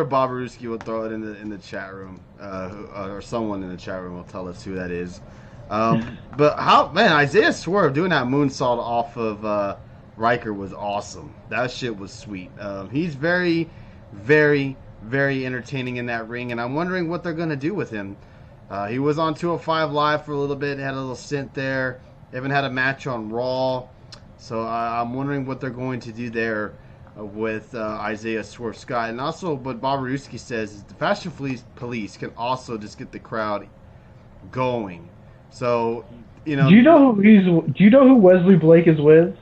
Bobruski will throw it in the chat room, or someone in the chat room will tell us who that is. But Isaiah Swerve doing that moonsault off of Riker was awesome. That shit was sweet. He's very, very, very entertaining in that ring, and I'm wondering what they're gonna do with him. He was on 205 Live for a little bit, had a little stint there. They haven't had a match on Raw, so I'm wondering what they're going to do there with Isaiah Swerve Scott. And also what Bob Ruski says is the Fashion Police can also just get the crowd going. So, Do you know who Wesley Blake is with?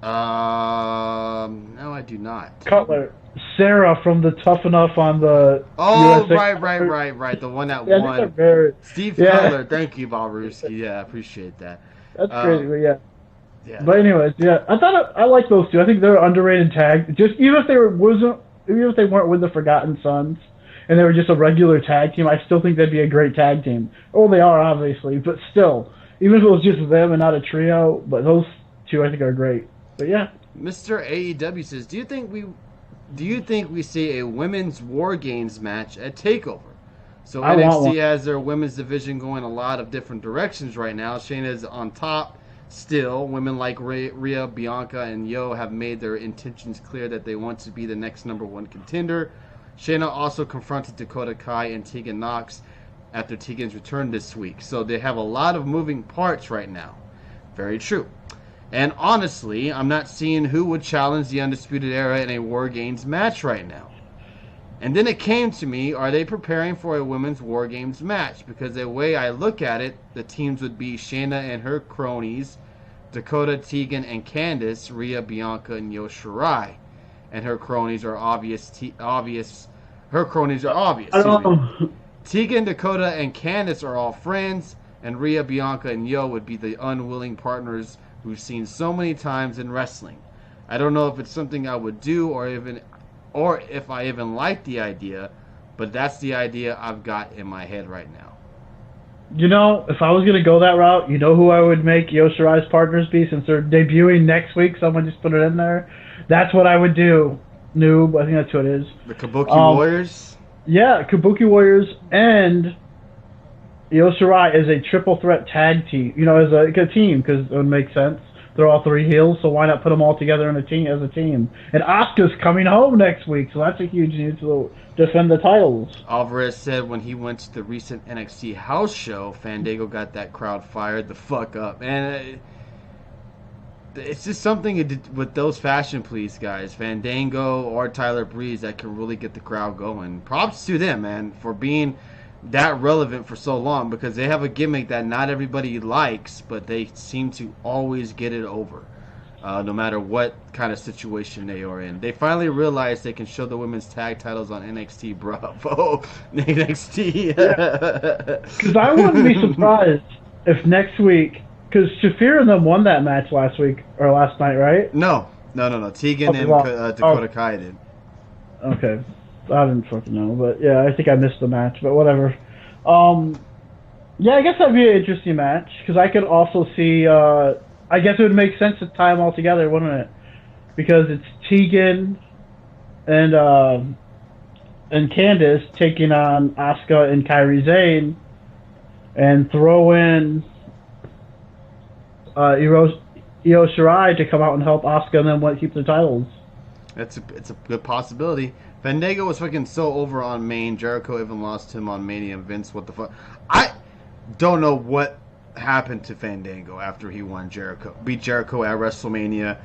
No, I do not. Cutler. Sarah from the Tough Enough on the USA. Right. The one that won. Steve Cutler. Thank you, Bob Ruski. Yeah, I appreciate that. That's crazy, but yeah. But anyways, I like those two. I think they're underrated tag. Just even if they weren't with the Forgotten Sons and they were just a regular tag team, I still think they'd be a great tag team. Oh, they are obviously, but still, even if it was just them and not a trio, but those two I think are great. But yeah. Mr. AEW says, do you think we see a women's War Games match at TakeOver? So NXT has their women's division going a lot of different directions right now. Shayna's on top. Still, women like Rhea, Bianca, and Yo have made their intentions clear that they want to be the next #1 contender. Shayna also confronted Dakota Kai and Tegan Nox after Tegan's return this week. So they have a lot of moving parts right now. Very true. And honestly, I'm not seeing who would challenge the Undisputed Era in a War Games match right now. And then it came to me, are they preparing for a women's War Games match? Because the way I look at it, the teams would be Shayna and her cronies, Dakota, Tegan, and Candice, Rhea, Bianca, and Io Shirai. And her cronies are obvious. Her cronies are obvious. Tegan, Dakota, and Candice are all friends, and Rhea, Bianca, and Io would be the unwilling partners we've seen so many times in wrestling. I don't know if it's something I would do or if I even like the idea, but that's the idea I've got in my head right now. If I was going to go that route, you know who I would make Io Shirai's partners be since they're debuting next week? Someone just put it in there. That's what I would do. Noob, I think that's what it is. The Kabuki Warriors? Yeah, Kabuki Warriors and Io Shirai is a triple threat tag team. As a team, because it would make sense. They're all three heels, so why not put them all together in a team as a team? And Asuka's coming home next week, so that's a huge news to defend the titles. Alvarez said when he went to the recent NXT house show, Fandango got that crowd fired the fuck up. And it's just something with those Fashion Police guys, Fandango or Tyler Breeze, that can really get the crowd going. Props to them, man, for being that relevant for so long, because they have a gimmick that not everybody likes, but they seem to always get it over, no matter what kind of situation they are in. They finally realized they can show the women's tag titles on NXT. Bravo, NXT. Because I wouldn't be surprised if next week, because Shafir and them won that match last night, right? No. Tegan and Dakota Kai did. Okay. I didn't fucking know, but yeah, I think I missed the match, but whatever. Yeah, I guess that'd be an interesting match, because I could also see, I guess it would make sense to tie them all together, wouldn't it? Because it's Tegan and Candice taking on Asuka and Kairi Sane, and throw in Io Shirai to come out and help Asuka and then keep the titles. It's a good possibility. Fandango was fucking so over on Maine. Jericho even lost him on Mania. Vince, what the fuck? I don't know what happened to Fandango after he beat Jericho at WrestleMania.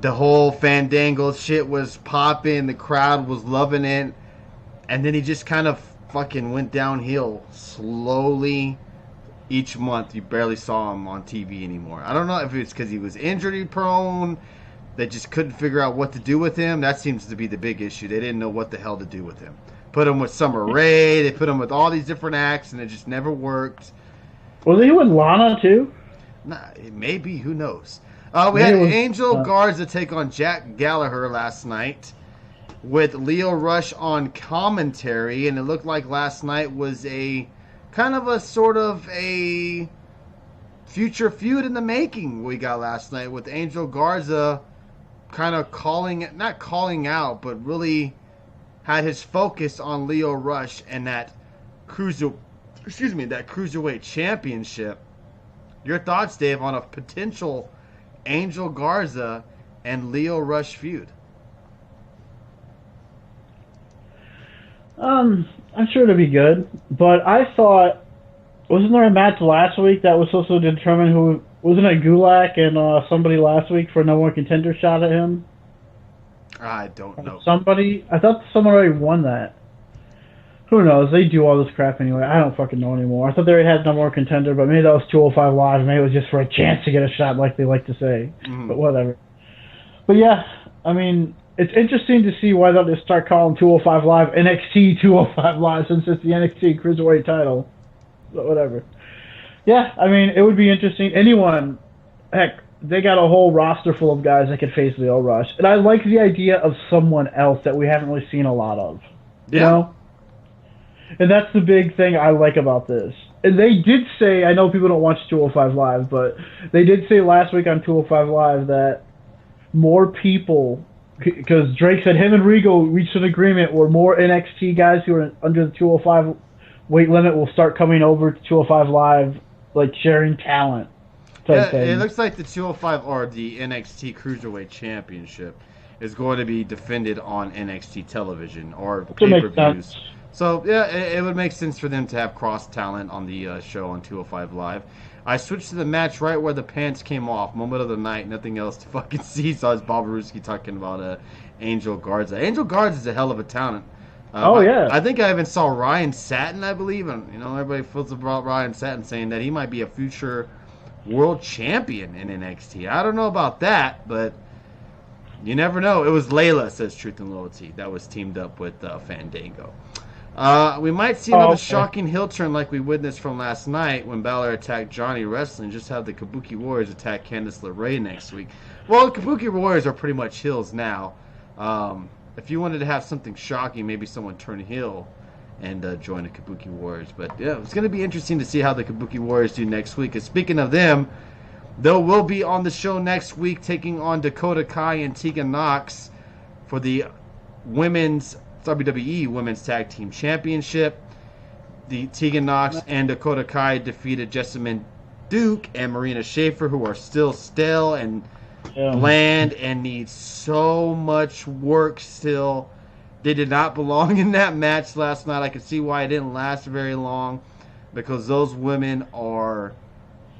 The whole Fandango shit was popping. The crowd was loving it. And then he just kind of fucking went downhill slowly. Each month, you barely saw him on TV anymore. I don't know if it's because he was injury prone. They just couldn't figure out what to do with him. That seems to be the big issue. They didn't know what the hell to do with him. Put him with Summer Rae. They put him with all these different acts, and it just never worked. Was he with Lana, too? Nah, maybe. Who knows? We had Angel Garza take on Jack Gallagher last night with Leo Rush on commentary, and it looked like last night was a kind of a sort of a future feud in the making we got last night, with Angel Garza kind of not calling out, but really had his focus on Lio Rush and that cruiserweight championship. Your thoughts, Dave, on a potential Angel Garza and Lio Rush feud? I'm sure it'll be good, but I thought, wasn't there a match last week that was supposed to determine who? Wasn't it Gulak and somebody last week for no one contender shot at him? I don't know. I thought someone already won that. Who knows? They do all this crap anyway. I don't fucking know anymore. I thought they already had no more contender, but maybe that was 205 Live. Maybe it was just for a chance to get a shot, like they like to say. But whatever. But yeah, I mean, it's interesting to see why they start calling 205 Live NXT 205 Live since it's the NXT Cruiserweight title. But whatever. Yeah, I mean, it would be interesting. Anyone, heck, they got a whole roster full of guys that could face Lio Rush. And I like the idea of someone else that we haven't really seen a lot of. You know? And that's the big thing I like about this. And they did say, I know people don't watch 205 Live, but they did say last week on 205 Live that more people, because Drake said him and Regal reached an agreement where more NXT guys who are under the 205 weight limit will start coming over to 205 Live, like sharing talent. It looks like the 205 or the NXT Cruiserweight Championship is going to be defended on NXT television or pay-per-views. So, yeah, it would make sense for them to have cross-talent on the show on 205 Live. I switched to the match right where the pants came off. Moment of the night, nothing else to fucking see. So it's Bob Ruski talking about Angel Garza. Angel Garza is a hell of a talent. I think I even saw Ryan Satin, I believe. And, everybody feels about Ryan Satin saying that he might be a future world champion in NXT. I don't know about that, but you never know. It was Layla, says Truth and Loyalty, that was teamed up with Fandango. We might see another shocking heel turn like we witnessed from last night when Balor attacked Johnny Wrestling. Just have the Kabuki Warriors attack Candice LeRae next week. Well, the Kabuki Warriors are pretty much heels now. If you wanted to have something shocking, maybe someone turn heel and join the Kabuki Warriors. But yeah, it's going to be interesting to see how the Kabuki Warriors do next week. And speaking of them, they will be on the show next week taking on Dakota Kai and Tegan Nox for the women's WWE Women's Tag Team Championship. The Tegan Nox and Dakota Kai defeated Jessamyn Duke and Marina Shafir, who are still stale and bland and need so much work still. They did not belong in that match last night. I can see why it didn't last very long, because those women are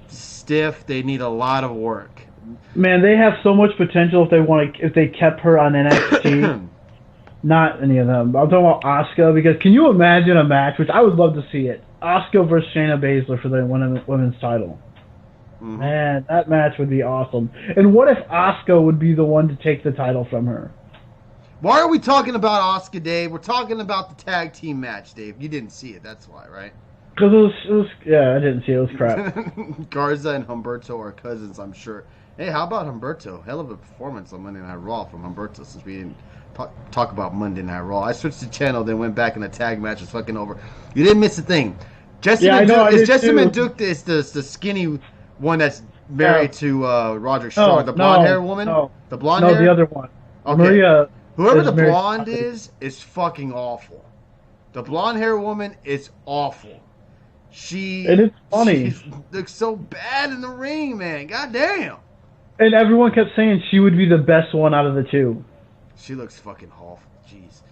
stiff. They need a lot of work. Man, they have so much potential if they kept her on NXT. Not any of them. I'm talking about Asuka, because can you imagine a match, which I would love to see it, Asuka versus Shayna Baszler for the women's title? Mm-hmm. Man, that match would be awesome. And what if Asuka would be the one to take the title from her? Why are we talking about Asuka, Dave? We're talking about the tag team match, Dave. You didn't see it, that's why, right? Because it was I didn't see it. It was crap. Garza and Humberto are cousins, I'm sure. Hey, how about Humberto? Hell of a performance on Monday Night Raw from Humberto, since we didn't talk about Monday Night Raw. I switched the channel, then went back and the tag match was fucking over. You didn't miss a thing. Jessamyn Duke is the skinny one that's married to Roderick Strong, the blonde hair woman? No, the blonde hair? No, the other one. Okay. Maria. Whoever the blonde is fucking awful. The blonde hair woman is awful. It is funny. She looks so bad in the ring, man. God damn. And everyone kept saying she would be the best one out of the two. She looks fucking awful. Jeez.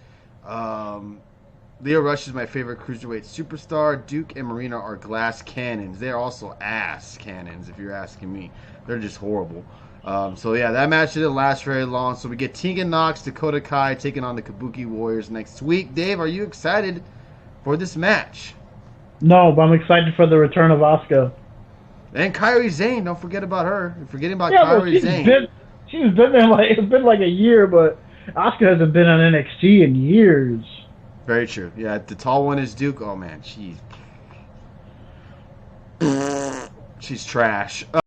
Lio Rush is my favorite cruiserweight superstar. Duke and Marina are glass cannons. They're also ass cannons, if you're asking me. They're just horrible. So yeah, that match didn't last very long. So we get Tegan Nox, Dakota Kai taking on the Kabuki Warriors next week. Dave, are you excited for this match? No, but I'm excited for the return of Asuka. And Kairi Sane, don't forget about her. You're forgetting about Kairi Sane. She's been there it's been like a year, but Asuka hasn't been on NXT in years. Very true. Yeah, the tall one is Duke. Oh man, she's trash.